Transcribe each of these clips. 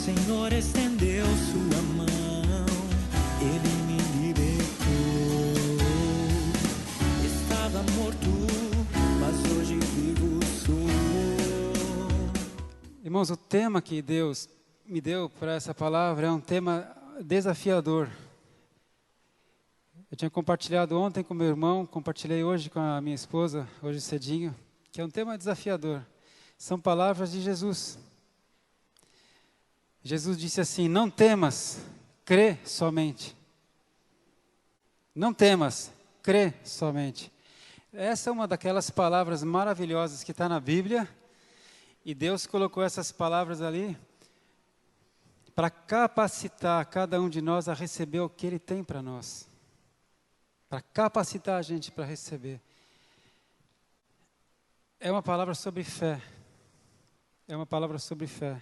Senhor estendeu sua mão, Ele me libertou. Estava morto, mas hoje vivo sou. Irmãos, o tema que Deus me deu para essa palavra é um tema desafiador. Eu tinha compartilhado ontem com meu irmão, compartilhei hoje com a minha esposa, hoje cedinho, que é um tema desafiador. São palavras de Jesus. Jesus disse assim: não temas, crê somente. Não temas, crê somente. Essa é uma daquelas palavras maravilhosas que está na Bíblia, e Deus colocou essas palavras ali para capacitar cada um de nós a receber o que Ele tem para nós. Para capacitar a gente para receber. É uma palavra sobre fé. É uma palavra sobre fé.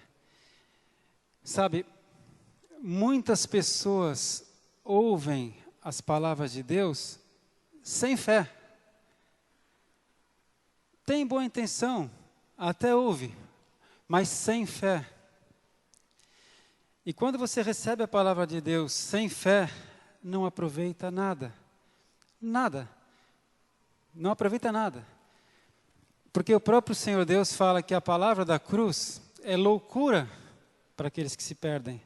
Sabe, muitas pessoas ouvem as palavras de Deus sem fé. Tem boa intenção, até ouve, mas sem fé. E quando você recebe a palavra de Deus sem fé, não aproveita nada. Nada. Não aproveita nada. Porque o próprio Senhor Deus fala que a palavra da cruz é loucura para aqueles que se perdem.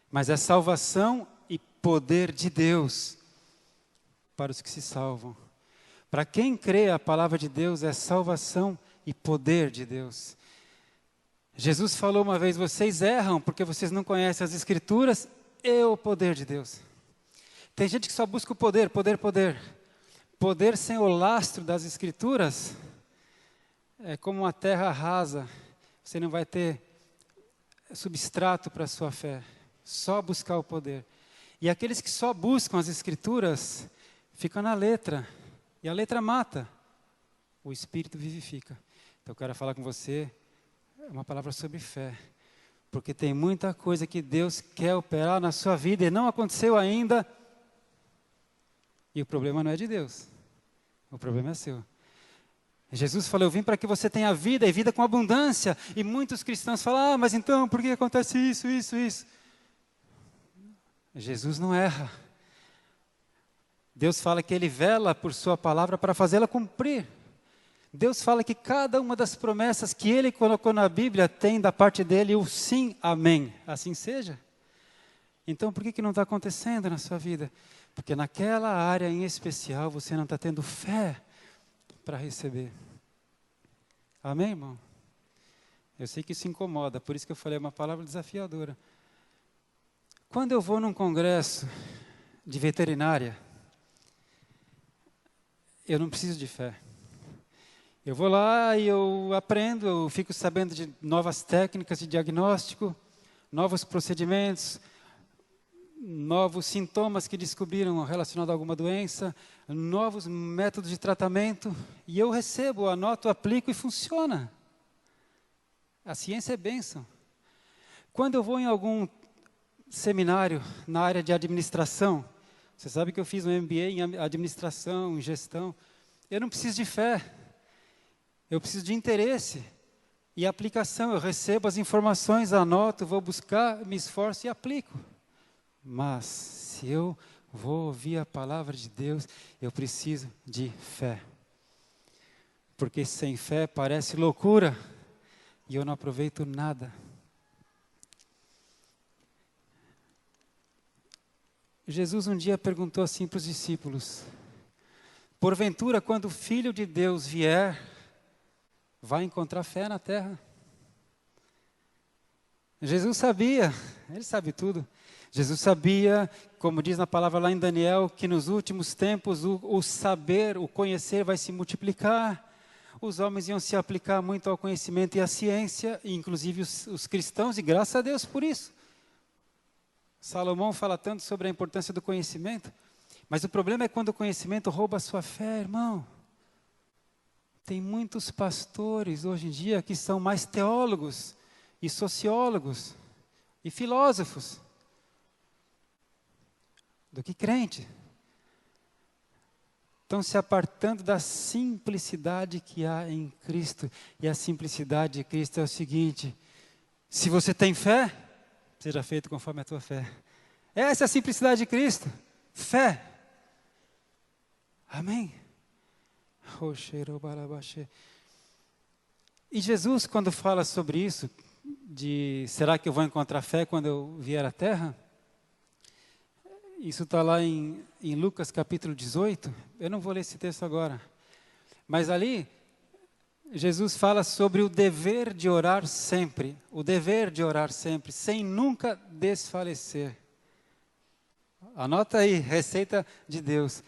Mas é salvação e poder de Deus para os que se salvam. Para quem crê, a palavra de Deus é salvação e poder de Deus. Jesus falou uma vez: vocês erram porque vocês não conhecem as Escrituras e o poder de Deus. Tem gente que só busca o poder, poder, poder. Poder sem o lastro das Escrituras é como uma terra rasa. Você não vai ter substrato para a sua fé. Só buscar o poder. E aqueles que só buscam as Escrituras ficam na letra. E a letra mata. O Espírito vivifica. Então eu quero falar com você uma palavra sobre fé. Porque tem muita coisa que Deus quer operar na sua vida e não aconteceu ainda. E o problema não é de Deus. O problema é seu. Jesus falou: eu vim para que você tenha vida e vida com abundância. E muitos cristãos falam: mas então, por que acontece isso? Jesus não erra. Deus fala que Ele vela por sua palavra para fazê-la cumprir. Deus fala que cada uma das promessas que Ele colocou na Bíblia tem da parte dEle o sim, amém. Assim seja. Então, por que não está acontecendo na sua vida? Porque naquela área em especial você não está tendo fé para receber. Amém, irmão? Eu sei que isso incomoda, por isso que eu falei uma palavra desafiadora. Quando eu vou num congresso de veterinária, eu não preciso de fé. Eu vou lá e eu aprendo, eu fico sabendo de novas técnicas de diagnóstico, novos procedimentos, novos sintomas que descobriram relacionados a alguma doença, novos métodos de tratamento, e eu recebo, anoto, aplico e funciona. A ciência é bênção. Quando eu vou em algum seminário na área de administração, você sabe que eu fiz um MBA em administração, em gestão, eu não preciso de fé, eu preciso de interesse e aplicação. Eu recebo as informações, anoto, vou buscar, me esforço e aplico. Mas, se eu vou ouvir a palavra de Deus, eu preciso de fé. Porque sem fé parece loucura, e eu não aproveito nada. Jesus um dia perguntou assim para os discípulos: porventura, quando o Filho de Deus vier, vai encontrar fé na terra? Jesus sabia, Ele sabe tudo. Jesus sabia, como diz na palavra lá em Daniel, que nos últimos tempos o saber, o conhecer vai se multiplicar. Os homens iam se aplicar muito ao conhecimento e à ciência, inclusive os cristãos, e graças a Deus por isso. Salomão fala tanto sobre a importância do conhecimento, mas o problema é quando o conhecimento rouba a sua fé, irmão. Tem muitos pastores hoje em dia que são mais teólogos e sociólogos e filósofos do que crente. Estão se apartando da simplicidade que há em Cristo. E a simplicidade de Cristo é o seguinte: se você tem fé, seja feito conforme a tua fé. Essa é a simplicidade de Cristo. Fé. Amém? E Jesus, quando fala sobre isso, de será que eu vou encontrar fé quando eu vier à terra? Isso está lá em Lucas capítulo 18. Eu não vou ler esse texto agora. Mas ali, Jesus fala sobre o dever de orar sempre. O dever de orar sempre, sem nunca desfalecer. Anota aí, receita de Deus.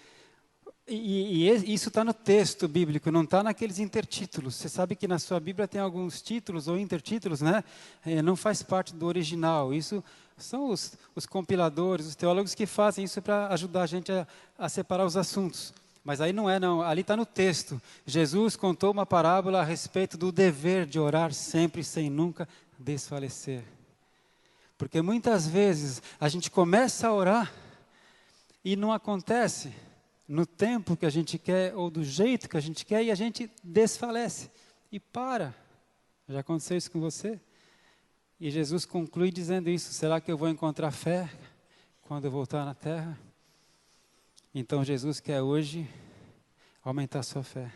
E isso está no texto bíblico, não está naqueles intertítulos. Você sabe que na sua Bíblia tem alguns títulos ou intertítulos, né? Não faz parte do original. Isso são os compiladores, os teólogos que fazem isso para ajudar a gente a separar os assuntos. Mas aí não é, não. Ali está no texto. Jesus contou uma parábola a respeito do dever de orar sempre, sem nunca desfalecer. Porque muitas vezes a gente começa a orar e não acontece no tempo que a gente quer ou do jeito que a gente quer e a gente desfalece e para. Já aconteceu isso com você? E Jesus conclui dizendo isso: será que eu vou encontrar fé quando eu voltar na terra? Então Jesus quer hoje aumentar a sua fé.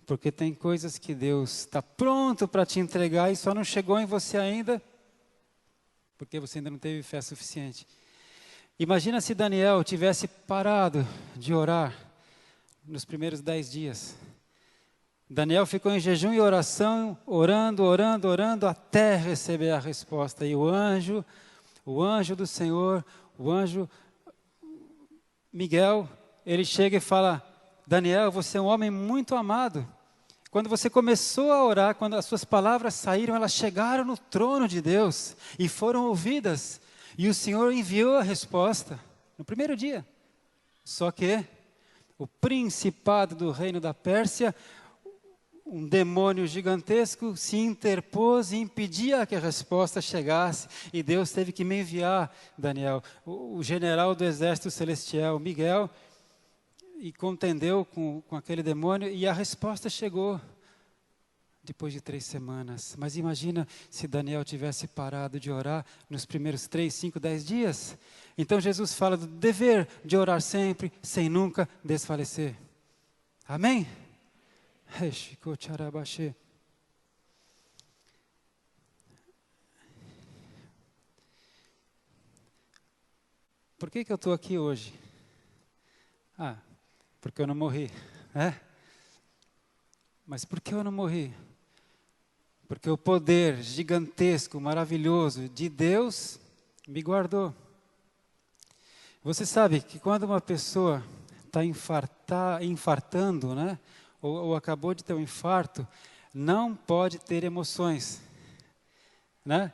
Porque tem coisas que Deus está pronto para te entregar e só não chegou em você ainda, porque você ainda não teve fé suficiente. Imagina se Daniel tivesse parado de orar nos primeiros 10 dias. Daniel ficou em jejum e oração, orando, até receber a resposta. E o anjo do Senhor, o anjo Miguel, ele chega e fala: Daniel, você é um homem muito amado. Quando você começou a orar, quando as suas palavras saíram, elas chegaram no trono de Deus e foram ouvidas. E o Senhor enviou a resposta no primeiro dia. Só que o principado do reino da Pérsia, um demônio gigantesco, se interpôs e impedia que a resposta chegasse. E Deus teve que me enviar, Daniel, o general do exército celestial, Miguel, e contendeu com aquele demônio, e a resposta chegou depois de 3 semanas. Mas imagina se Daniel tivesse parado de orar nos primeiros 3, 5, 10 dias. Então Jesus fala do dever de orar sempre, sem nunca desfalecer. Amém? Por que eu estou aqui hoje? Porque eu não morri, né? Mas por que eu não morri? Porque o poder gigantesco, maravilhoso de Deus me guardou. Você sabe que quando uma pessoa está infartando, né? Ou acabou de ter um infarto, não pode ter emoções, né?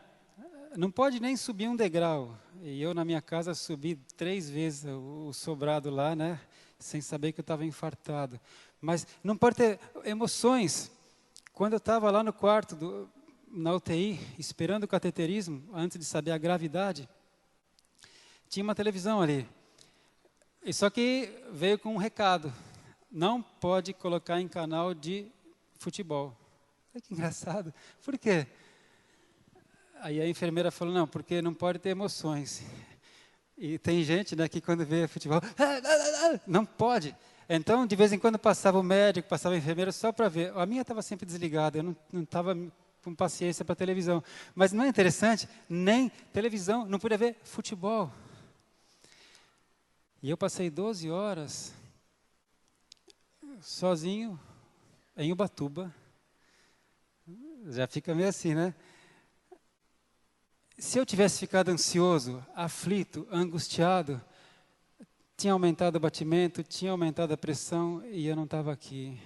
Não pode nem subir um degrau. E eu na minha casa subi 3 vezes o sobrado lá, né? Sem saber que eu estava infartado. Mas não pode ter emoções. Quando eu estava lá no quarto, na UTI, esperando o cateterismo, antes de saber a gravidade, tinha uma televisão ali. E só que veio com um recado: não pode colocar em canal de futebol. Olha que engraçado. Por quê? Aí a enfermeira falou: não, porque não pode ter emoções. E tem gente, né, que quando vê futebol, não pode. Então, de vez em quando passava o médico, passava a enfermeira só para ver. A minha estava sempre desligada, eu não estava com paciência para televisão. Mas não é interessante? Nem televisão, não podia ver futebol. E eu passei 12 horas sozinho em Ubatuba. Já fica meio assim, né? Se eu tivesse ficado ansioso, aflito, angustiado, tinha aumentado o batimento, tinha aumentado a pressão e eu não estava aqui.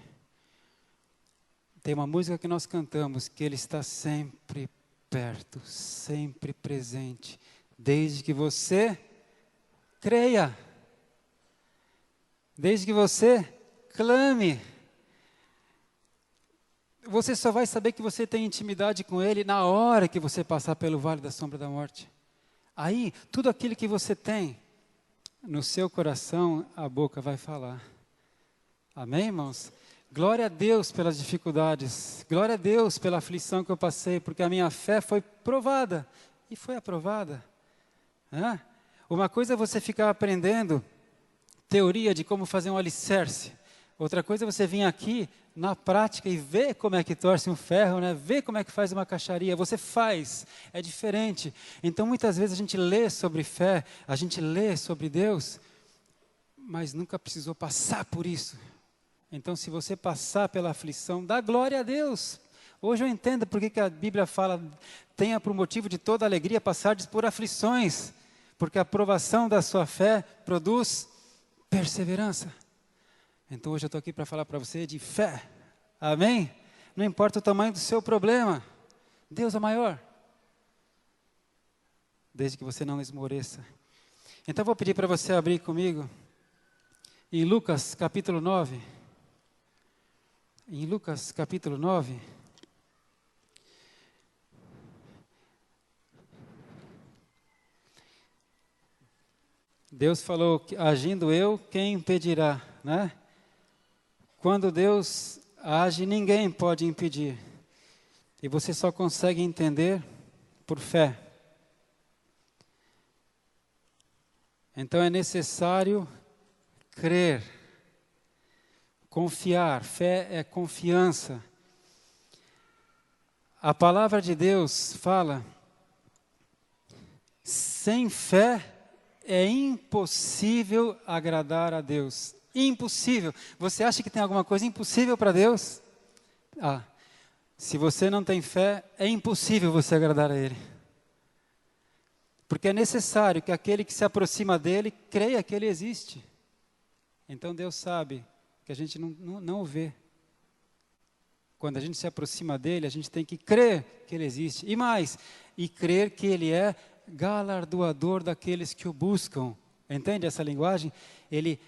Tem uma música que nós cantamos, que Ele está sempre perto, sempre presente, desde que você creia, desde que você clame. Você só vai saber que você tem intimidade com Ele na hora que você passar pelo vale da sombra da morte. Aí, tudo aquilo que você tem no seu coração, a boca vai falar. Amém, irmãos? Glória a Deus pelas dificuldades. Glória a Deus pela aflição que eu passei, porque a minha fé foi provada. e foi aprovada. Uma coisa é você ficar aprendendo teoria de como fazer um alicerce. Outra coisa é você vir aqui na prática e ver como é que torce um ferro, né? Ver como é que faz uma caixaria. Você faz, é diferente. Então, muitas vezes a gente lê sobre fé, a gente lê sobre Deus, mas nunca precisou passar por isso. Então, se você passar pela aflição, dá glória a Deus. Hoje eu entendo porque que a Bíblia fala, tenha por motivo de toda alegria passardes por aflições, porque a provação da sua fé produz perseverança. Então hoje eu estou aqui para falar para você de fé, amém? Não importa o tamanho do seu problema, Deus é maior, desde que você não esmoreça. Então eu vou pedir para você abrir comigo em Lucas capítulo 9, em Lucas capítulo 9, Deus falou, que, agindo eu, quem impedirá, né? Quando Deus age, ninguém pode impedir. E você só consegue entender por fé. Então é necessário crer, confiar. Fé é confiança. A palavra de Deus fala, sem fé é impossível agradar a Deus. Impossível. Você acha que tem alguma coisa impossível para Deus? Se você não tem fé, é impossível você agradar a Ele. Porque é necessário que aquele que se aproxima dEle, creia que Ele existe. Então Deus sabe que a gente não o vê. Quando a gente se aproxima dEle, a gente tem que crer que Ele existe. E mais, e crer que Ele é galardoador daqueles que o buscam. Entende essa linguagem? Ele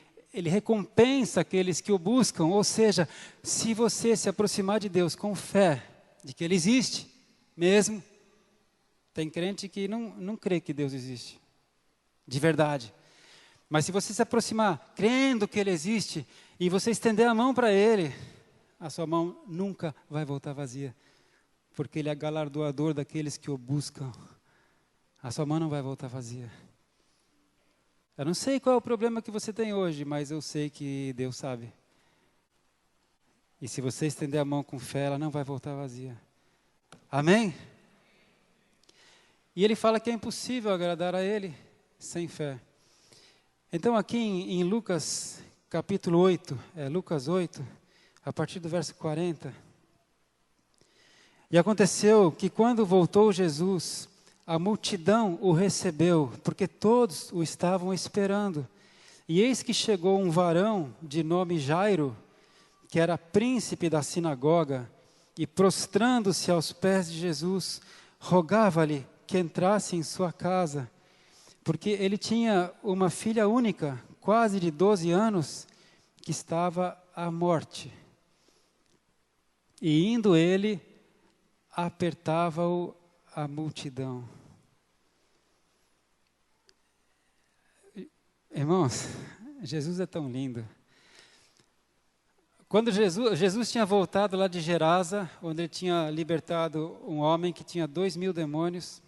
recompensa aqueles que o buscam, ou seja, se você se aproximar de Deus com fé, de que Ele existe, mesmo, tem crente que não crê que Deus existe, de verdade, mas se você se aproximar crendo que Ele existe, e você estender a mão para Ele, a sua mão nunca vai voltar vazia, porque Ele é galardoador daqueles que o buscam, a sua mão não vai voltar vazia. Eu não sei qual é o problema que você tem hoje, mas eu sei que Deus sabe. E se você estender a mão com fé, ela não vai voltar vazia. Amém? E ele fala que é impossível agradar a Ele sem fé. Então aqui em Lucas capítulo 8, Lucas 8, a partir do verso 40. E aconteceu que quando voltou Jesus, a multidão o recebeu, porque todos o estavam esperando. E eis que chegou um varão de nome Jairo, que era príncipe da sinagoga, e prostrando-se aos pés de Jesus, rogava-lhe que entrasse em sua casa, porque ele tinha uma filha única, quase de 12 anos, que estava à morte. E indo ele, apertava-o a multidão. Irmãos, Jesus é tão lindo. Quando Jesus tinha voltado lá de Gerasa, onde ele tinha libertado um homem que tinha 2.000 demônios,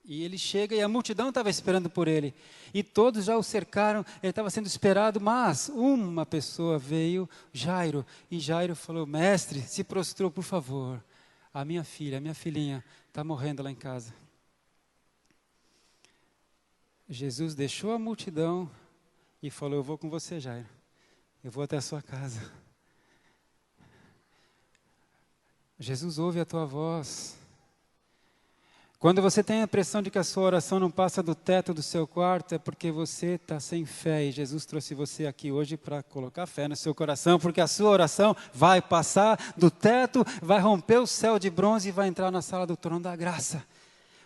e ele chega e a multidão estava esperando por ele, e todos já o cercaram, ele estava sendo esperado, mas uma pessoa veio, Jairo, e Jairo falou, mestre, se prostrou, por favor, a minha filhinha, está morrendo lá em casa. Jesus deixou a multidão e falou, eu vou com você, Jairo. Eu vou até a sua casa. Jesus ouve a tua voz. Quando você tem a impressão de que a sua oração não passa do teto do seu quarto, é porque você está sem fé. E Jesus trouxe você aqui hoje para colocar fé no seu coração, porque a sua oração vai passar do teto, vai romper o céu de bronze e vai entrar na sala do trono da graça.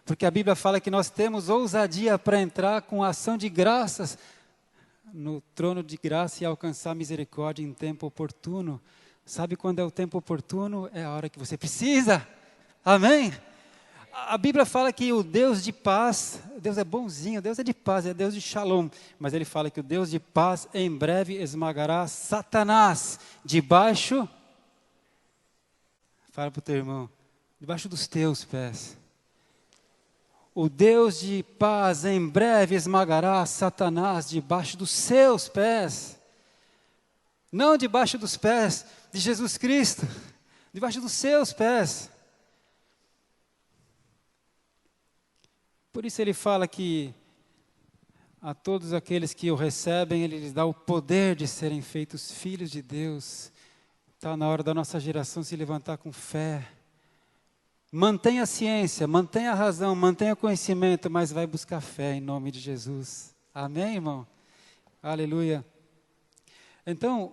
Porque a Bíblia fala que nós temos ousadia para entrar com ação de graças no trono de graça e alcançar misericórdia em tempo oportuno. Sabe quando é o tempo oportuno? É a hora que você precisa. Amém? A Bíblia fala que o Deus de paz, Deus é bonzinho, Deus é de paz, é Deus de shalom. Mas ele fala que o Deus de paz em breve esmagará Satanás debaixo, fala para o teu irmão, debaixo dos teus pés. O Deus de paz em breve esmagará Satanás debaixo dos seus pés. Não debaixo dos pés de Jesus Cristo, debaixo dos seus pés. Por isso ele fala que a todos aqueles que o recebem, ele lhes dá o poder de serem feitos filhos de Deus. Está na hora da nossa geração se levantar com fé. Mantenha a ciência, mantenha a razão, mantenha o conhecimento, mas vai buscar fé em nome de Jesus. Amém, irmão? Aleluia. Então,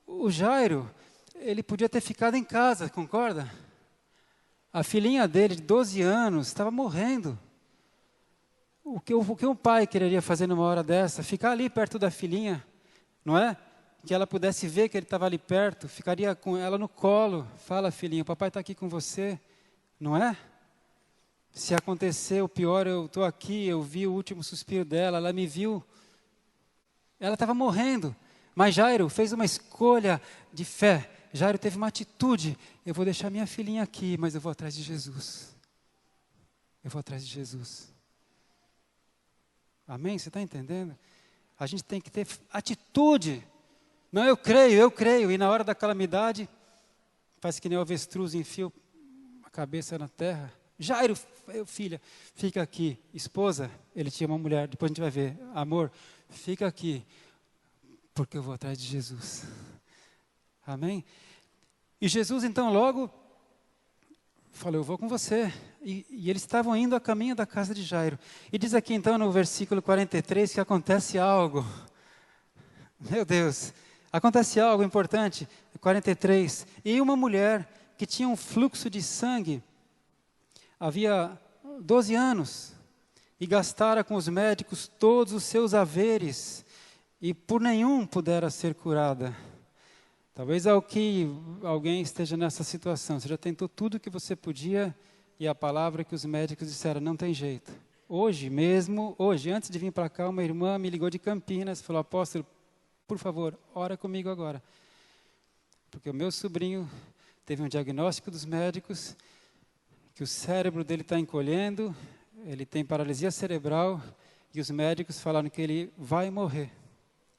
o Jairo, ele podia ter ficado em casa, concorda? A filhinha dele, de 12 anos, estava morrendo. O que um pai quereria fazer numa hora dessa? Ficar ali perto da filhinha, não é? Que ela pudesse ver que ele estava ali perto, ficaria com ela no colo. Fala, filhinha, o papai está aqui com você. Não é? Se acontecer o pior, eu estou aqui, eu vi o último suspiro dela, ela me viu. Ela estava morrendo, mas Jairo fez uma escolha de fé. Jairo teve uma atitude, eu vou deixar minha filhinha aqui, mas eu vou atrás de Jesus. Eu vou atrás de Jesus. Amém? Você está entendendo? A gente tem que ter atitude. Não, eu creio, e na hora da calamidade, faz que nem o avestruz enfia cabeça na terra. Jairo, filha, fica aqui. Esposa, ele tinha uma mulher, depois a gente vai ver. Amor, fica aqui, porque eu vou atrás de Jesus. Amém? E Jesus então logo falou, eu vou com você. E eles estavam indo a caminho da casa de Jairo. E diz aqui então no versículo 43 que acontece algo. Meu Deus, acontece algo importante. 43. E uma mulher que tinha um fluxo de sangue, havia 12 anos, e gastara com os médicos todos os seus haveres, e por nenhum pudera ser curada. Talvez alguém esteja nessa situação, você já tentou tudo que você podia, e a palavra que os médicos disseram, não tem jeito. Hoje, antes de vir para cá, uma irmã me ligou de Campinas, falou, apóstolo, por favor, ora comigo agora. Porque o meu sobrinho teve um diagnóstico dos médicos, que o cérebro dele está encolhendo, ele tem paralisia cerebral, e os médicos falaram que ele vai morrer.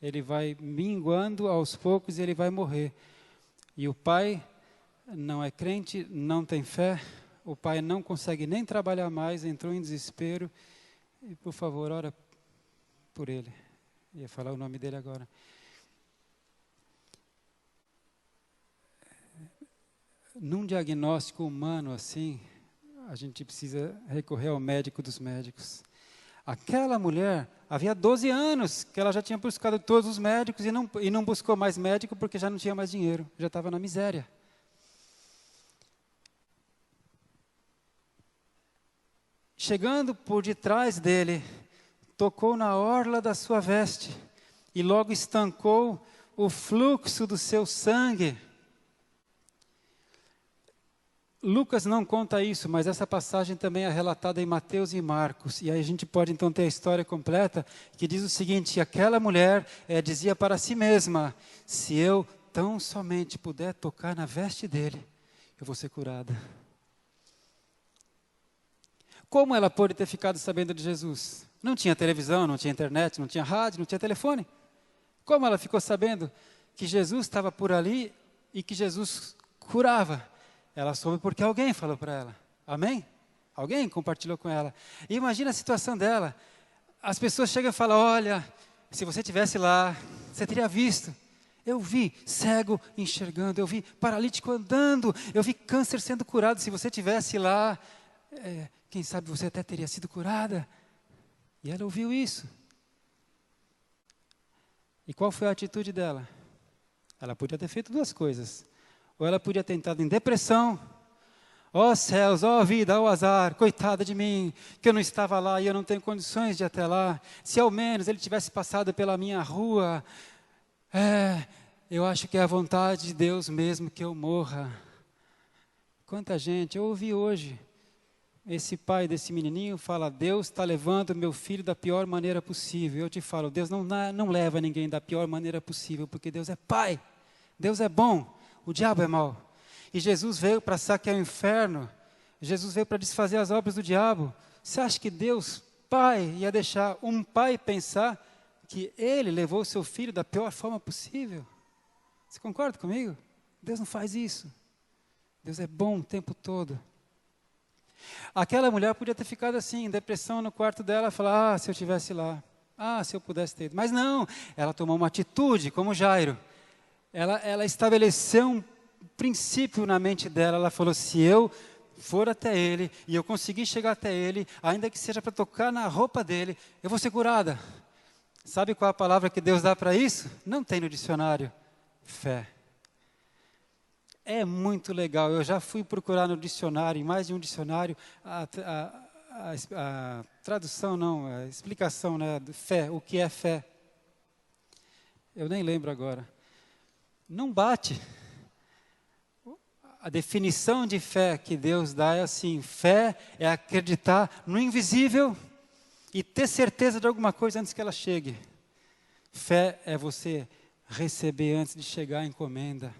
Ele vai minguando aos poucos e ele vai morrer. E o pai não é crente, não tem fé, o pai não consegue nem trabalhar mais, entrou em desespero, e por favor, ora por ele. Ia falar o nome dele agora. Num diagnóstico humano assim, a gente precisa recorrer ao médico dos médicos. Aquela mulher, havia 12 anos que ela já tinha buscado todos os médicos e não buscou mais médico porque já não tinha mais dinheiro, já estava na miséria. Chegando por detrás dele, tocou na orla da sua veste e logo estancou o fluxo do seu sangue. Lucas não conta isso, mas essa passagem também é relatada em Mateus e Marcos. E aí a gente pode então ter a história completa, que diz o seguinte, aquela mulher dizia para si mesma, se eu tão somente puder tocar na veste dele, eu vou ser curada. Como ela pôde ter ficado sabendo de Jesus? Não tinha televisão, não tinha internet, não tinha rádio, não tinha telefone. Como ela ficou sabendo que Jesus estava por ali e que Jesus curava? Ela soube porque alguém falou para ela. Amém? Alguém compartilhou com ela. E imagina a situação dela. As pessoas chegam e falam, olha, se você estivesse lá, você teria visto. Eu vi cego enxergando, eu vi paralítico andando, eu vi câncer sendo curado. Se você estivesse lá, quem sabe você até teria sido curada. E ela ouviu isso. E qual foi a atitude dela? Ela podia ter feito duas coisas. Ou ela podia ter entrado em depressão. Ó céus, ó vida, ó azar, coitada de mim, que eu não estava lá e eu não tenho condições de ir até lá. Se ao menos ele tivesse passado pela minha rua, eu acho que é a vontade de Deus mesmo que eu morra. Quanta gente, eu ouvi hoje, esse pai desse menininho fala, Deus está levando meu filho da pior maneira possível. Eu te falo, Deus não leva ninguém da pior maneira possível, porque Deus é pai, Deus é bom. O diabo é mau. E Jesus veio para saquear o inferno. Jesus veio para desfazer as obras do diabo. Você acha que Deus, Pai, ia deixar um pai pensar que ele levou o seu filho da pior forma possível? Você concorda comigo? Deus não faz isso. Deus é bom o tempo todo. Aquela mulher podia ter ficado assim, em depressão no quarto dela, falar, se eu estivesse lá, se eu pudesse ter ido. Mas não, ela tomou uma atitude, como Jairo. Ela estabeleceu um princípio na mente dela, ela falou, se eu for até ele, e eu conseguir chegar até ele, ainda que seja para tocar na roupa dele, eu vou ser curada. Sabe qual a palavra que Deus dá para isso? Não tem no dicionário. Fé. É muito legal, eu já fui procurar no dicionário, em mais de um dicionário, a tradução não, a explicação, né, de fé, o que é fé. Eu nem lembro agora. Não bate. A definição de fé que Deus dá é assim, fé é acreditar no invisível e ter certeza de alguma coisa antes que ela chegue. Fé é você receber antes de chegar a encomenda.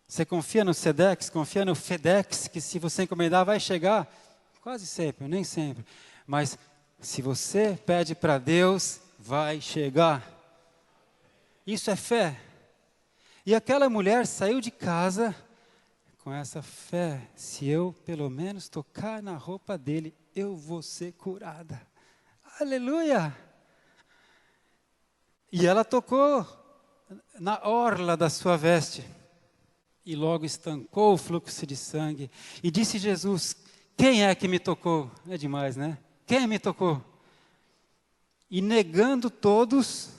Você confia no Sedex, confia no Fedex, que se você encomendar vai chegar? Quase sempre, nem sempre. Mas se você pede para Deus, vai chegar. Isso é fé. E aquela mulher saiu de casa com essa fé. Se eu pelo menos tocar na roupa dele, eu vou ser curada. Aleluia! E ela tocou na orla da sua veste. E logo estancou o fluxo de sangue. E disse Jesus, quem é que me tocou? É demais, né? Quem me tocou? E negando todos,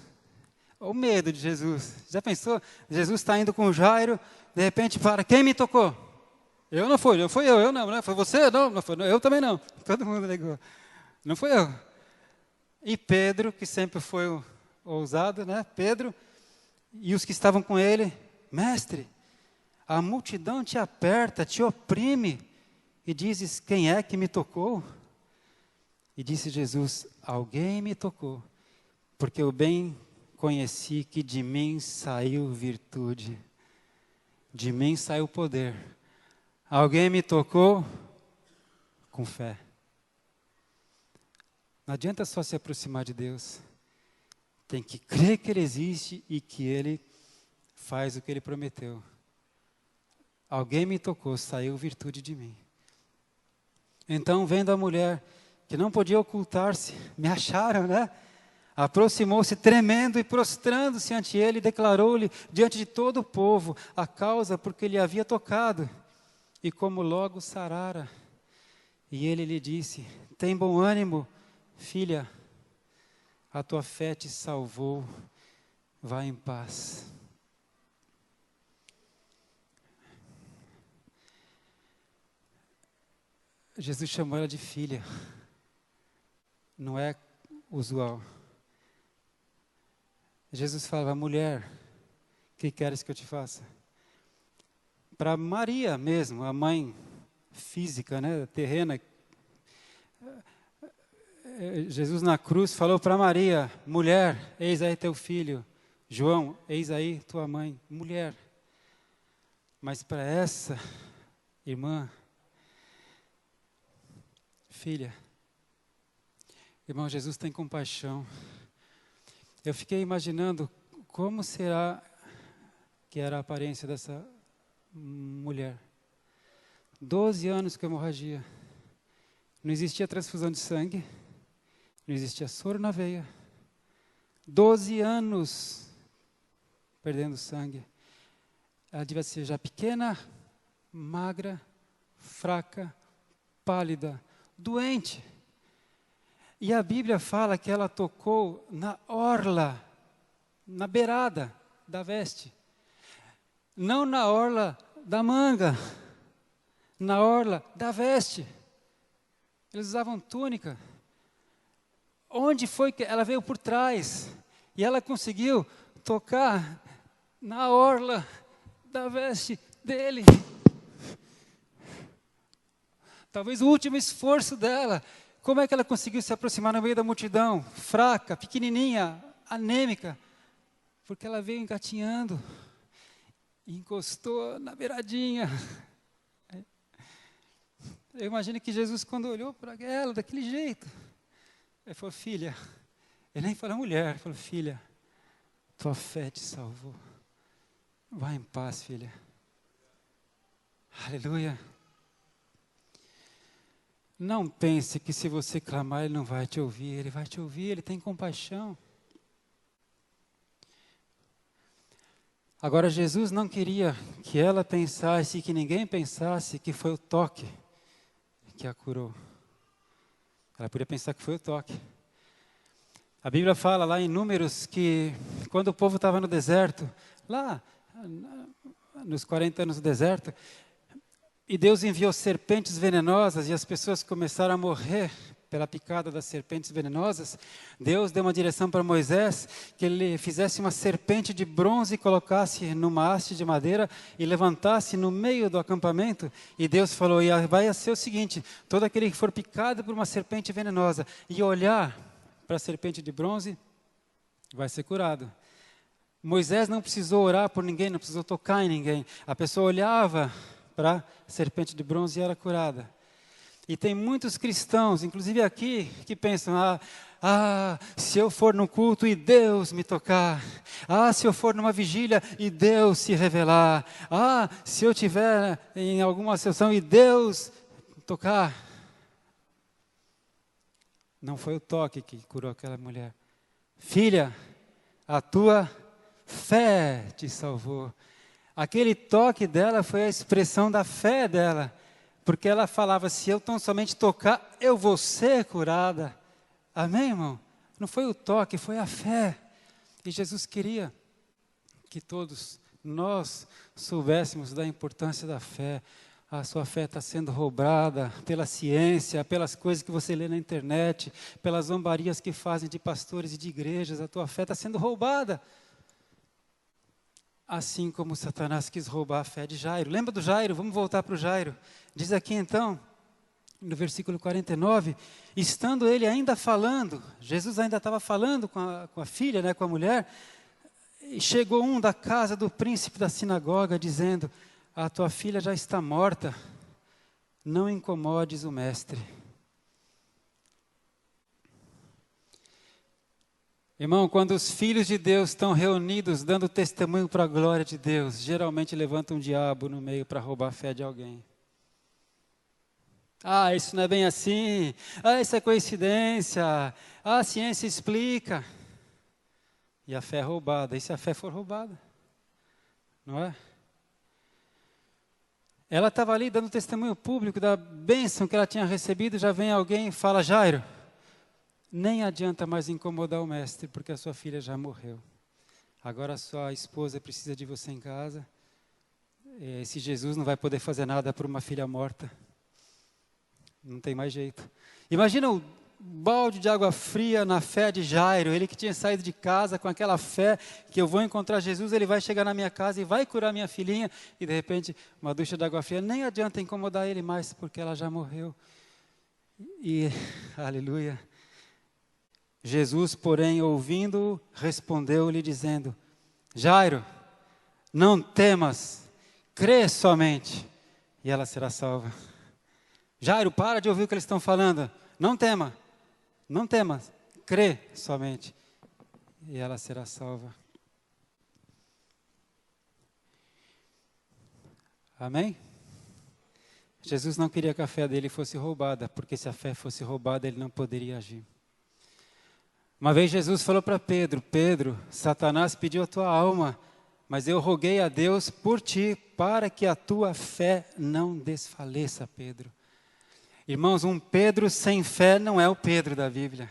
o medo de Jesus. Já pensou? Jesus está indo com Jairo, de repente para, quem me tocou? Eu não fui, eu não, né? Foi você? Não foi, eu também não. Todo mundo negou. Não fui eu. E Pedro, que sempre foi o ousado, né? Pedro, e os que estavam com ele, mestre, a multidão te aperta, te oprime, e dizes, quem é que me tocou? E disse Jesus, alguém me tocou, porque eu bem conheci que de mim saiu virtude, de mim saiu poder. Alguém me tocou com fé. Não adianta só se aproximar de Deus, tem que crer que Ele existe e que Ele faz o que Ele prometeu. Alguém me tocou, saiu virtude de mim. Então, vendo a mulher, que não podia ocultar-se, me acharam, né? Aproximou-se tremendo e prostrando-se ante ele, declarou-lhe diante de todo o povo a causa porque lhe havia tocado, e como logo sarara. E ele lhe disse, tem bom ânimo, filha, a tua fé te salvou, vá em paz. Jesus chamou ela de filha. Não é usual. Jesus falava, mulher, o que queres que eu te faça? Para Maria mesmo, a mãe física, né, terrena. Jesus na cruz falou para Maria, mulher, eis aí teu filho. João, eis aí tua mãe. Mulher. Mas para essa irmã, filha, irmão, Jesus tem compaixão. Eu fiquei imaginando como será que era a aparência dessa mulher. 12 anos com hemorragia. Não existia transfusão de sangue, não existia soro na veia. 12 anos perdendo sangue. Ela devia ser já pequena, magra, fraca, pálida, doente. E a Bíblia fala que ela tocou na orla, na beirada da veste. Não na orla da manga, na orla da veste. Eles usavam túnica. Onde foi que ela veio por trás? E ela conseguiu tocar na orla da veste dele. Talvez o último esforço dela. Como é que ela conseguiu se aproximar no meio da multidão? Fraca, pequenininha, anêmica. Porque ela veio engatinhando e encostou na beiradinha. Eu imagino que Jesus, quando olhou para ela daquele jeito, ele falou, filha, ele nem falou mulher, ele falou, filha, tua fé te salvou. Vá em paz, filha. Aleluia. Não pense que se você clamar, ele não vai te ouvir. Ele vai te ouvir, ele tem compaixão. Agora, Jesus não queria que ela pensasse, que ninguém pensasse que foi o toque que a curou. Ela podia pensar que foi o toque. A Bíblia fala lá em Números que quando o povo estava no deserto, lá nos 40 anos do deserto, e Deus enviou serpentes venenosas e as pessoas começaram a morrer pela picada das serpentes venenosas, Deus deu uma direção para Moisés que ele fizesse uma serpente de bronze e colocasse numa haste de madeira e levantasse no meio do acampamento. E Deus falou, e vai ser o seguinte, todo aquele que for picado por uma serpente venenosa e olhar para a serpente de bronze, vai ser curado. Moisés não precisou orar por ninguém, não precisou tocar em ninguém. A pessoa olhava para a serpente de bronze e era curada. E tem muitos cristãos, inclusive aqui, que pensam, se eu for no culto e Deus me tocar, se eu for numa vigília e Deus se revelar, se eu tiver em alguma sessão e Deus tocar. Não foi o toque que curou aquela mulher. Filha, a tua fé te salvou. Aquele toque dela foi a expressão da fé dela. Porque ela falava, se eu tão somente tocar, eu vou ser curada. Amém, irmão? Não foi o toque, foi a fé. E Jesus queria que todos nós soubéssemos da importância da fé. A sua fé está sendo roubada pela ciência, pelas coisas que você lê na internet, pelas zombarias que fazem de pastores e de igrejas. A tua fé está sendo roubada. Assim como Satanás quis roubar a fé de Jairo. Lembra do Jairo? Vamos voltar para o Jairo. Diz aqui então, no versículo 49, estando ele ainda falando, Jesus ainda estava falando com a filha, com a mulher, e chegou um da casa do príncipe da sinagoga, dizendo, a tua filha já está morta, não incomodes o mestre. Irmão, quando os filhos de Deus estão reunidos, dando testemunho para a glória de Deus, geralmente levanta um diabo no meio para roubar a fé de alguém. Isso não é bem assim. Isso é coincidência. A ciência explica. E a fé é roubada. E se a fé for roubada? Não é? Ela estava ali dando testemunho público da bênção que ela tinha recebido. Já vem alguém e fala, Jairo, nem adianta mais incomodar o mestre, porque a sua filha já morreu. Agora a sua esposa precisa de você em casa. Esse Jesus não vai poder fazer nada por uma filha morta. Não tem mais jeito. Imagina o balde de água fria na fé de Jairo, ele que tinha saído de casa com aquela fé que eu vou encontrar Jesus, ele vai chegar na minha casa e vai curar minha filhinha, e de repente uma ducha de água fria, nem adianta incomodar ele mais, porque ela já morreu. E, aleluia, Jesus, porém, ouvindo, respondeu-lhe dizendo, Jairo, não temas, crê somente, e ela será salva. Jairo, para de ouvir o que eles estão falando. Não tema, não temas, crê somente, e ela será salva. Amém? Jesus não queria que a fé dele fosse roubada, porque se a fé fosse roubada, ele não poderia agir. Uma vez Jesus falou para Pedro, Pedro, Satanás pediu a tua alma, mas eu roguei a Deus por ti, para que a tua fé não desfaleça, Pedro. Irmãos, um Pedro sem fé não é o Pedro da Bíblia.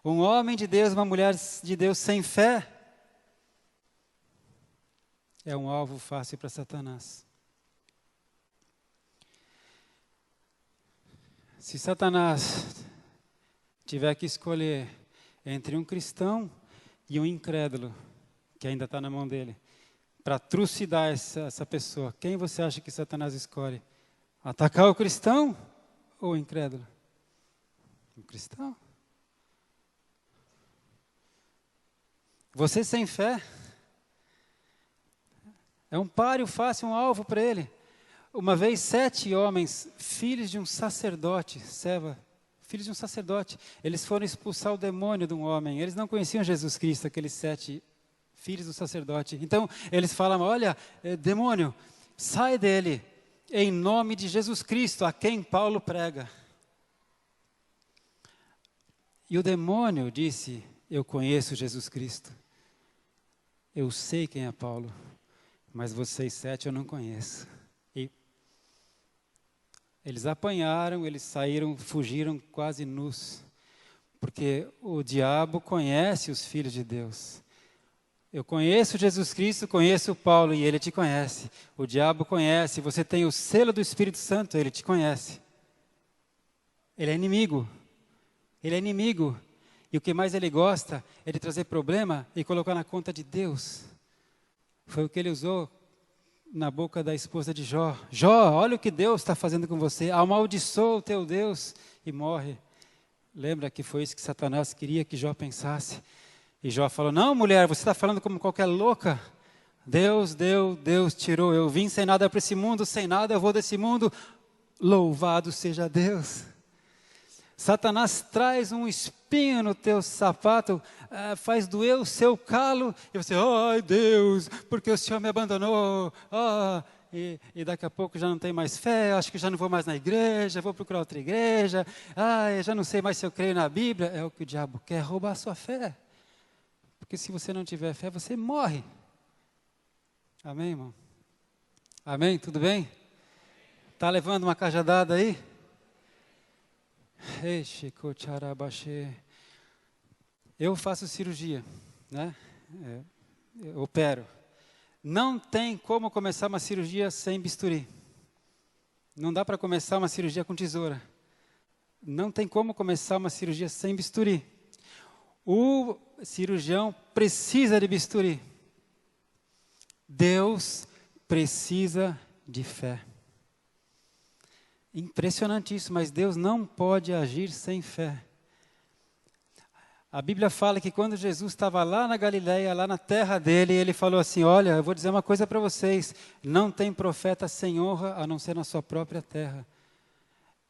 Um homem de Deus, uma mulher de Deus sem fé, é um alvo fácil para Satanás. Se Satanás tiver que escolher entre um cristão e um incrédulo, que ainda está na mão dele, para trucidar essa pessoa, quem você acha que Satanás escolhe? Atacar o cristão ou o incrédulo? O cristão. Você sem fé é um páreo fácil, um alvo para ele. Uma vez 7 homens, filhos de um sacerdote, filhos de um sacerdote, eles foram expulsar o demônio de um homem. Eles não conheciam Jesus Cristo, aqueles 7 filhos do sacerdote. Então, eles falam, olha, demônio, sai dele, em nome de Jesus Cristo, a quem Paulo prega. E o demônio disse, eu conheço Jesus Cristo. Eu sei quem é Paulo, mas vocês 7 eu não conheço. E eles apanharam, eles saíram, fugiram quase nus. Porque o diabo conhece os filhos de Deus. Eu conheço Jesus Cristo, conheço Paulo e ele te conhece. O diabo conhece, você tem o selo do Espírito Santo, ele te conhece. Ele é inimigo. Ele é inimigo. E o que mais ele gosta é de trazer problema e colocar na conta de Deus. Foi o que ele usou na boca da esposa de Jó. Jó, olha o que Deus está fazendo com você. Amaldiçoa o teu Deus e morre. Lembra que foi isso que Satanás queria que Jó pensasse? E Jó falou, não mulher, você está falando como qualquer louca. Deus deu, Deus tirou. Eu vim sem nada para esse mundo, sem nada eu vou desse mundo. Louvado seja Deus. Satanás traz um espinho no teu sapato, faz doer o seu calo. E você, ai Deus, porque o Senhor me abandonou. E daqui a pouco já não tem mais fé, acho que já não vou mais na igreja, vou procurar outra igreja. Eu já não sei mais se eu creio na Bíblia. É o que o diabo quer, roubar a sua fé. Porque se você não tiver fé, você morre. Amém, irmão? Amém? Tudo bem? Está levando uma cajadada aí? Eu faço cirurgia, né? Eu opero. Não tem como começar uma cirurgia sem bisturi. Não dá para começar uma cirurgia com tesoura. Não tem como começar uma cirurgia sem bisturi. O cirurgião precisa de bisturi. Deus precisa de fé. Impressionante isso, mas Deus não pode agir sem fé. A Bíblia fala que quando Jesus estava lá na Galileia, lá na terra dele, ele falou assim, olha, eu vou dizer uma coisa para vocês, não tem profeta sem honra a não ser na sua própria terra.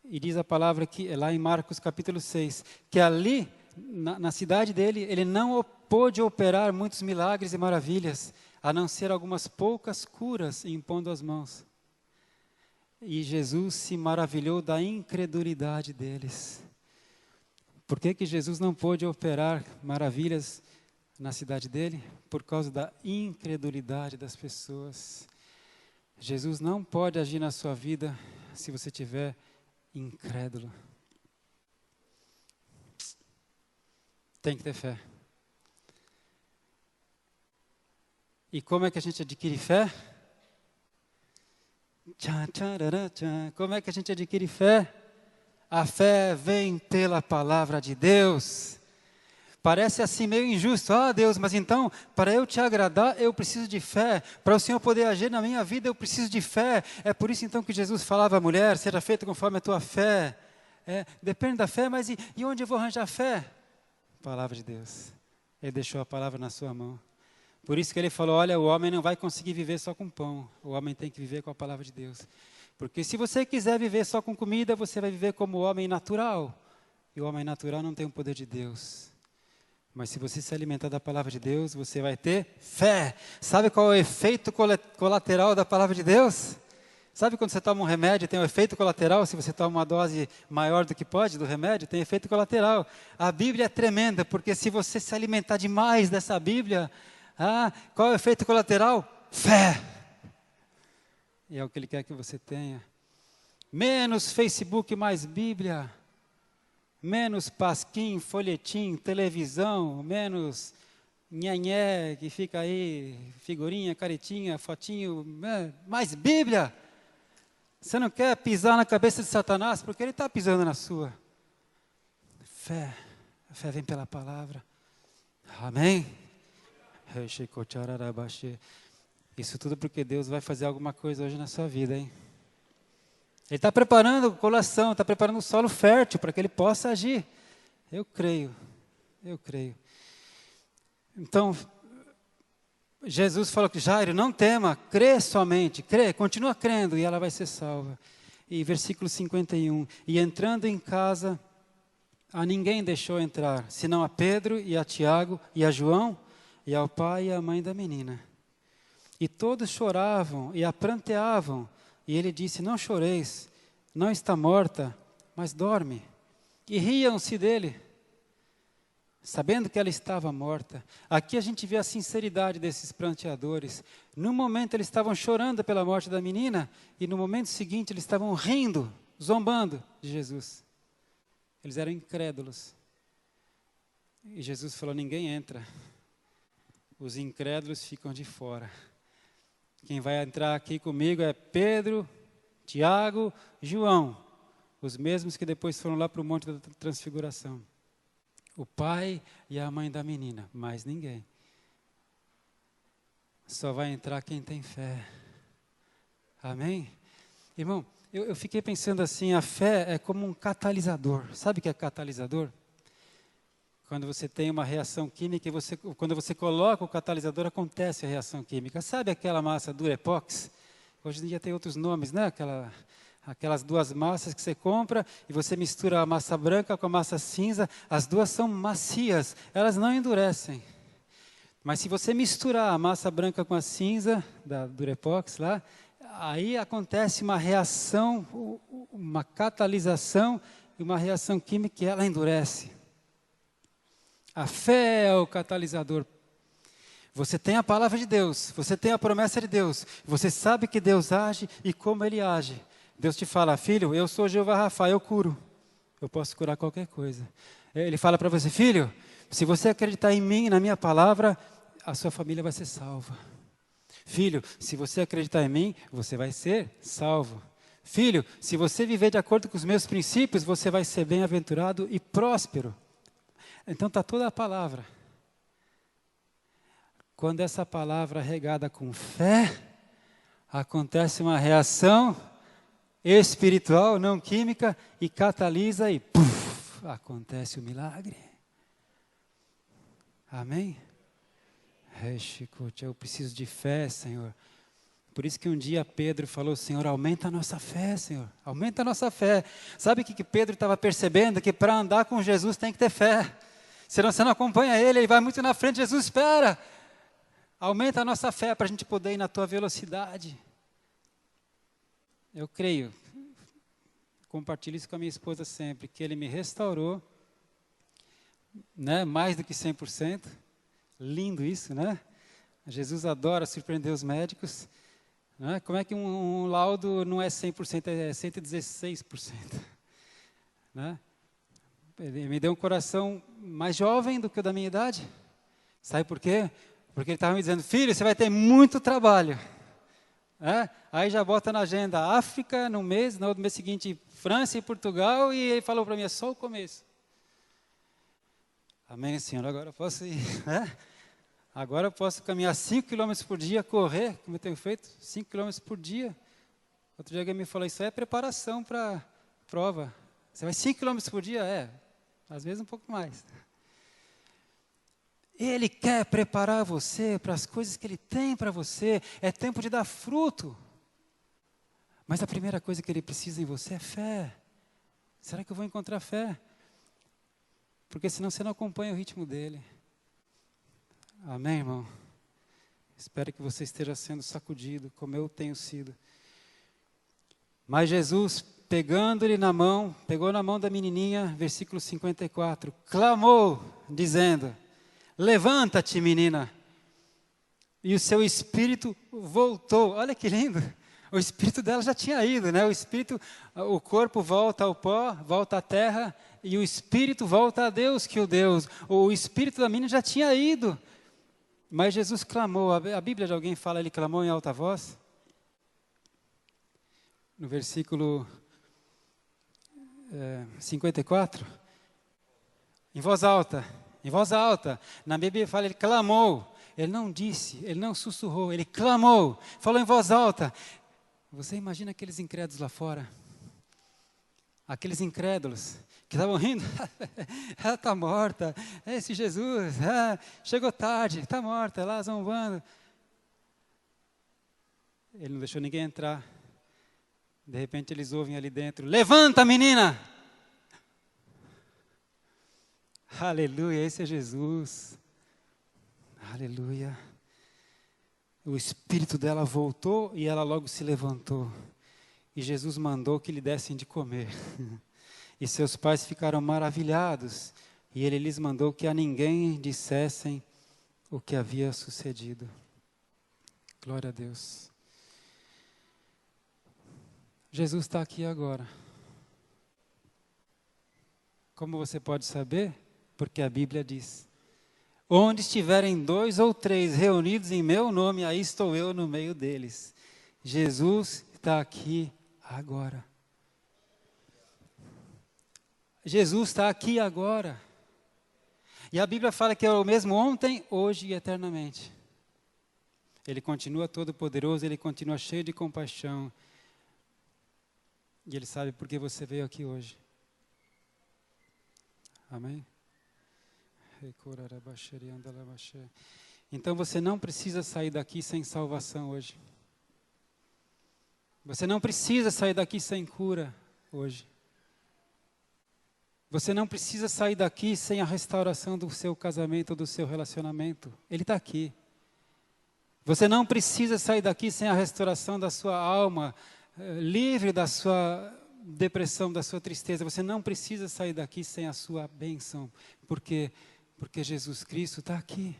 E diz a palavra que, lá em Marcos capítulo 6, que ali, na cidade dele, ele não pôde operar muitos milagres e maravilhas, a não ser algumas poucas curas impondo as mãos. E Jesus se maravilhou da incredulidade deles. Por que Jesus não pôde operar maravilhas na cidade dele? Por causa da incredulidade das pessoas. Jesus não pode agir na sua vida se você estiver incrédulo. Tem que ter fé. E como é que a gente adquire fé? Como é que a gente adquire fé? A fé vem pela palavra de Deus. Parece assim meio injusto. Deus, mas então, para eu te agradar, eu preciso de fé. Para o Senhor poder agir na minha vida, eu preciso de fé. É por isso então que Jesus falava, mulher, seja feita conforme a tua fé. Depende da fé, mas e onde eu vou arranjar fé? Palavra de Deus. Ele deixou a palavra na sua mão. Por isso que ele falou, olha, o homem não vai conseguir viver só com pão. O homem tem que viver com a palavra de Deus. Porque se você quiser viver só com comida, você vai viver como o homem natural. E o homem natural não tem o poder de Deus. Mas se você se alimentar da palavra de Deus, você vai ter fé. Sabe qual é o efeito colateral da palavra de Deus? Sabe quando você toma um remédio, tem um efeito colateral? Se você toma uma dose maior do que pode do remédio, tem efeito colateral. A Bíblia é tremenda, porque se você se alimentar demais dessa Bíblia, qual é o efeito colateral? Fé. E é o que Ele quer que você tenha. Menos Facebook, mais Bíblia. Menos pasquim, folhetim, televisão. Menos nhanhé, que fica aí, figurinha, caretinha, fotinho. Mais Bíblia. Você não quer pisar na cabeça de Satanás, porque ele está pisando na sua. Fé. A fé vem pela palavra. Amém? Isso tudo porque Deus vai fazer alguma coisa hoje na sua vida, hein? Ele está preparando o coração, está preparando o solo fértil para que ele possa agir. Eu creio. Então, Jesus falou que Jairo, não tema, crê somente, crê, continua crendo e ela vai ser salva. E versículo 51, e entrando em casa, a ninguém deixou entrar, senão a Pedro e a Tiago e a João e ao pai e à mãe da menina. E todos choravam e a pranteavam, e ele disse, não choreis, não está morta, mas dorme. E riam-se dele, sabendo que ela estava morta. Aqui a gente vê a sinceridade desses pranteadores. No momento eles estavam chorando pela morte da menina, e no momento seguinte eles estavam rindo, zombando de Jesus. Eles eram incrédulos. E Jesus falou, ninguém entra. Os incrédulos ficam de fora. Quem vai entrar aqui comigo é Pedro, Tiago, João. Os mesmos que depois foram lá para o Monte da Transfiguração. O pai e a mãe da menina, mais ninguém. Só vai entrar quem tem fé. Amém? Irmão, eu fiquei pensando assim, a fé é como um catalisador. Sabe o que é catalisador? Quando você tem uma reação química, quando você coloca o catalisador, acontece a reação química. Sabe aquela massa Durepox? Hoje em dia tem outros nomes, né? Aquelas duas massas que você compra e você mistura a massa branca com a massa cinza. As duas são macias, elas não endurecem. Mas se você misturar a massa branca com a cinza, da Durepox lá, aí acontece uma reação, uma catalisação e uma reação química que ela endurece. A fé é o catalisador. Você tem a palavra de Deus, você tem a promessa de Deus, você sabe que Deus age e como Ele age. Deus te fala, filho, eu sou Jeová Rafa, eu curo. Eu posso curar qualquer coisa. Ele fala para você, filho, se você acreditar em mim, na minha palavra, a sua família vai ser salva. Filho, se você acreditar em mim, você vai ser salvo. Filho, se você viver de acordo com os meus princípios, você vai ser bem-aventurado e próspero. Então está toda a palavra. Quando essa palavra é regada com fé, acontece uma reação espiritual, não química, e catalisa e puff, acontece o milagre. Amém? Eu preciso de fé, Senhor. Por isso que um dia Pedro falou, Senhor, aumenta a nossa fé, Senhor. Aumenta a nossa fé. Sabe o que Pedro estava percebendo? Que para andar com Jesus tem que ter fé. Senão você não acompanha ele vai muito na frente. Jesus, espera. Aumenta a nossa fé para a gente poder ir na tua velocidade. Eu creio, compartilho isso com a minha esposa sempre, que ele me restaurou, né, mais do que 100%. Lindo isso, né? Jesus adora surpreender os médicos. Né? Como é que um laudo não é 100%, é 116%? Né? Ele me deu um coração mais jovem do que o da minha idade. Sabe por quê? Porque ele estava me dizendo, filho, você vai ter muito trabalho. Aí já bota na agenda África no mês seguinte França e Portugal, e ele falou para mim, é só o começo. Amém, Senhor, agora eu posso ir, Agora eu posso caminhar 5 km por dia, correr, como eu tenho feito, 5 km por dia. Outro dia alguém me falou, isso é preparação para a prova. Você vai 5 km por dia? Às vezes um pouco mais. Ele quer preparar você para as coisas que Ele tem para você. É tempo de dar fruto. Mas a primeira coisa que Ele precisa em você é fé. Será que eu vou encontrar fé? Porque senão você não acompanha o ritmo dEle. Amém, irmão? Espero que você esteja sendo sacudido, como eu tenho sido. Mas Jesus, pegando-lhe na mão, pegou na mão da menininha, versículo 54, clamou, dizendo, levanta-te, menina. E o seu espírito voltou. Olha que lindo. O espírito dela já tinha ido, né? O corpo volta ao pó, volta à terra, e o espírito volta a Deus, que o Deus. O espírito da menina já tinha ido. Mas Jesus clamou. A Bíblia de alguém fala, ele clamou em alta voz? No versículo 54. Em voz alta. Em voz alta. Na Bíblia fala, ele clamou. Ele não disse, ele não sussurrou, ele clamou. Falou em voz alta. Você imagina aqueles incrédulos lá fora? Aqueles incrédulos que estavam rindo. Ela está morta. Esse Jesus, chegou tarde, está morta, lá zombando. Ele não deixou ninguém entrar. De repente eles ouvem ali dentro: levanta, menina! Aleluia, esse é Jesus. Aleluia. O espírito dela voltou e ela logo se levantou. E Jesus mandou que lhe dessem de comer. E seus pais ficaram maravilhados. E ele lhes mandou que a ninguém dissessem o que havia sucedido. Glória a Deus. Jesus está aqui agora. Como você pode saber? Porque a Bíblia diz: onde estiverem 2 ou 3 reunidos em meu nome, aí estou eu no meio deles. Jesus está aqui agora. Jesus está aqui agora. E a Bíblia fala que é o mesmo ontem, hoje e eternamente. Ele continua todo poderoso, ele continua cheio de compaixão. E ele sabe por que você veio aqui hoje. Amém? Então você não precisa sair daqui sem salvação hoje. Você não precisa sair daqui sem cura hoje. Você não precisa sair daqui sem a restauração do seu casamento ou do seu relacionamento. Ele está aqui. Você não precisa sair daqui sem a restauração da sua alma, livre da sua depressão, da sua tristeza. Você não precisa sair daqui sem a sua bênção. Por quê? Porque Jesus Cristo está aqui.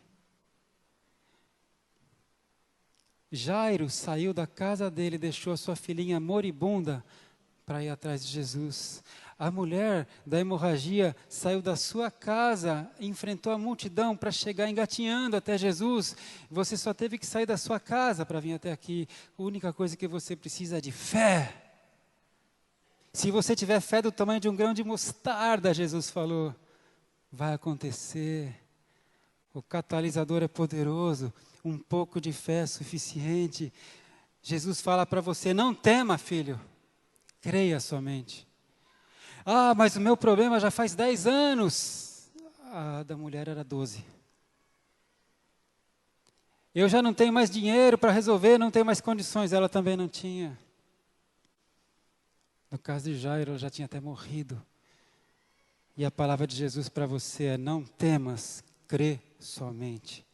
Jairo saiu da casa dele, deixou a sua filhinha moribunda para ir atrás de Jesus. A mulher da hemorragia saiu da sua casa, enfrentou a multidão para chegar engatinhando até Jesus. Você só teve que sair da sua casa para vir até aqui. A única coisa que você precisa é de fé. Se você tiver fé do tamanho de um grão de mostarda, Jesus falou, vai acontecer. O catalisador é poderoso, um pouco de fé é suficiente. Jesus fala para você, não tema, filho, creia somente. Ah, mas o meu problema já faz 10 anos. A da mulher era 12. Eu já não tenho mais dinheiro para resolver, não tenho mais condições. Ela também não tinha. No caso de Jairo, ela já tinha até morrido. E a palavra de Jesus para você é, não temas, crê somente.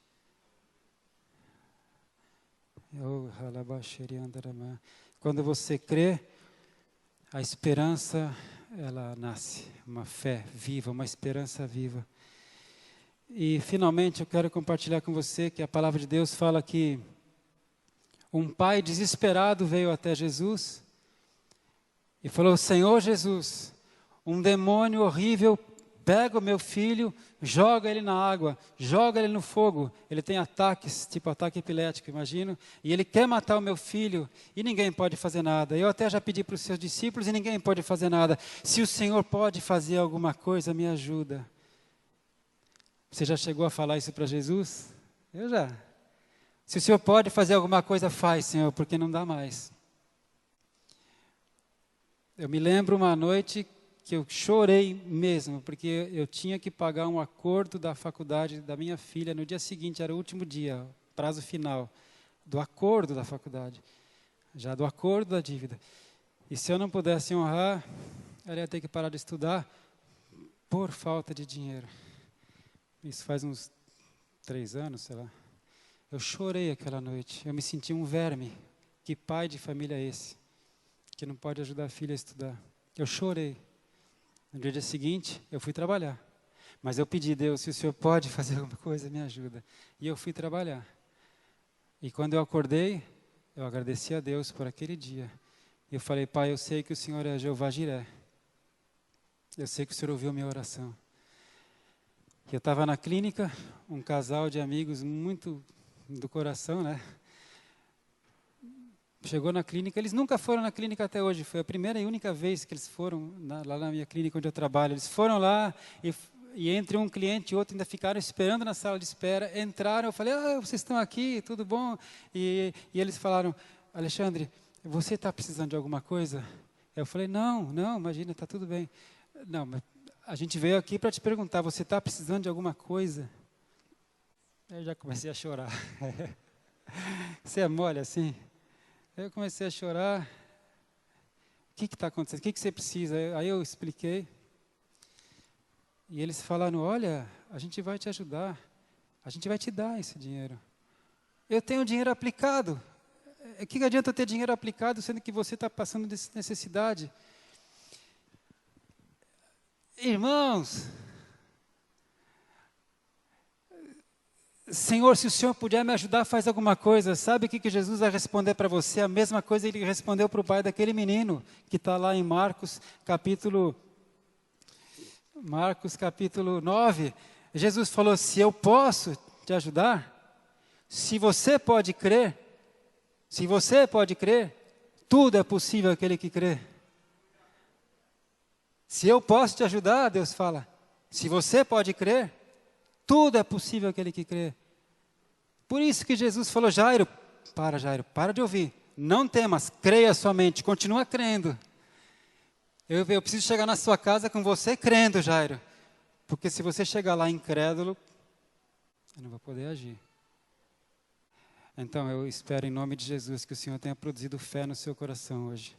Quando você crê, a esperança, ela nasce. Uma fé viva, uma esperança viva. E finalmente eu quero compartilhar com você que a palavra de Deus fala que um pai desesperado veio até Jesus e falou, Senhor Jesus, um demônio horrível pega o meu filho, joga ele na água, joga ele no fogo. Ele tem ataques, tipo ataque epilético, imagino. E ele quer matar o meu filho e ninguém pode fazer nada. Eu até já pedi para os seus discípulos e ninguém pode fazer nada. Se o Senhor pode fazer alguma coisa, me ajuda. Você já chegou a falar isso para Jesus? Eu já. Se o Senhor pode fazer alguma coisa, faz, Senhor, porque não dá mais. Eu me lembro uma noite que eu chorei mesmo, porque eu tinha que pagar um acordo da faculdade da minha filha no dia seguinte, era o último dia, prazo final, do acordo da faculdade, já do acordo da dívida. E se eu não pudesse honrar, ela ia ter que parar de estudar por falta de dinheiro. Isso faz uns 3 anos, sei lá. Eu chorei aquela noite, eu me senti um verme. Que pai de família é esse? Que não pode ajudar a filha a estudar. Eu chorei. No dia seguinte, eu fui trabalhar. Mas eu pedi, Deus, se o Senhor pode fazer alguma coisa, me ajuda. E eu fui trabalhar. E quando eu acordei, eu agradeci a Deus por aquele dia. E eu falei, Pai, eu sei que o Senhor é Jeová Jiré. Eu sei que o Senhor ouviu minha oração. E eu estava na clínica, um casal de amigos muito do coração, né? Chegou na clínica, eles nunca foram na clínica até hoje, foi a primeira e única vez que eles foram lá na minha clínica onde eu trabalho. Eles foram lá e entre um cliente e outro ainda ficaram esperando na sala de espera, entraram, eu falei, vocês estão aqui, tudo bom? E eles falaram, Alexandre, você está precisando de alguma coisa? Eu falei, não, imagina, está tudo bem. Não, mas a gente veio aqui para te perguntar, você está precisando de alguma coisa? Eu já comecei a chorar. Você é mole assim? Aí eu comecei a chorar. O que está acontecendo? O que você precisa? Aí eu expliquei. E eles falaram, olha, a gente vai te ajudar. A gente vai te dar esse dinheiro. Eu tenho dinheiro aplicado. O que adianta eu ter dinheiro aplicado, sendo que você está passando necessidade? Irmãos, Senhor, se o Senhor puder me ajudar, faz alguma coisa. Sabe o que Jesus vai responder para você? A mesma coisa ele respondeu para o pai daquele menino, que está lá em Marcos capítulo 9. Jesus falou, se eu posso te ajudar, se você pode crer, tudo é possível àquele que crê. Se eu posso te ajudar, Deus fala, se você pode crer, tudo é possível àquele que crê. Por isso que Jesus falou, Jairo, para de ouvir. Não temas, creia somente, continua crendo. Eu preciso chegar na sua casa com você crendo, Jairo. Porque se você chegar lá incrédulo, eu não vou poder agir. Então eu espero em nome de Jesus que o Senhor tenha produzido fé no seu coração hoje.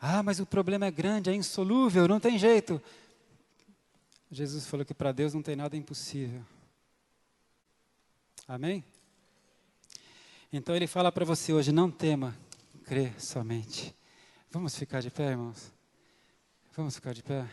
Ah, mas o problema é grande, é insolúvel, não tem jeito. Jesus falou que para Deus não tem nada impossível. Amém? Então ele fala para você hoje, não tema, crê somente. Vamos ficar de pé, irmãos? Vamos ficar de pé?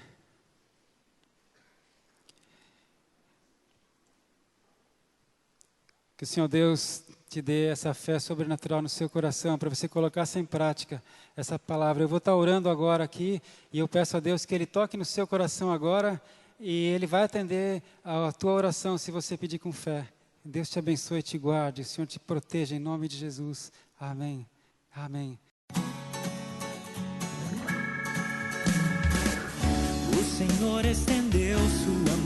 Que o Senhor Deus te dê essa fé sobrenatural no seu coração, para você colocar em prática essa palavra. Eu vou estar orando agora aqui, e eu peço a Deus que Ele toque no seu coração agora, e Ele vai atender a tua oração se você pedir com fé. Deus te abençoe e te guarde, o Senhor te proteja em nome de Jesus. Amém. Amém. O Senhor estendeu sua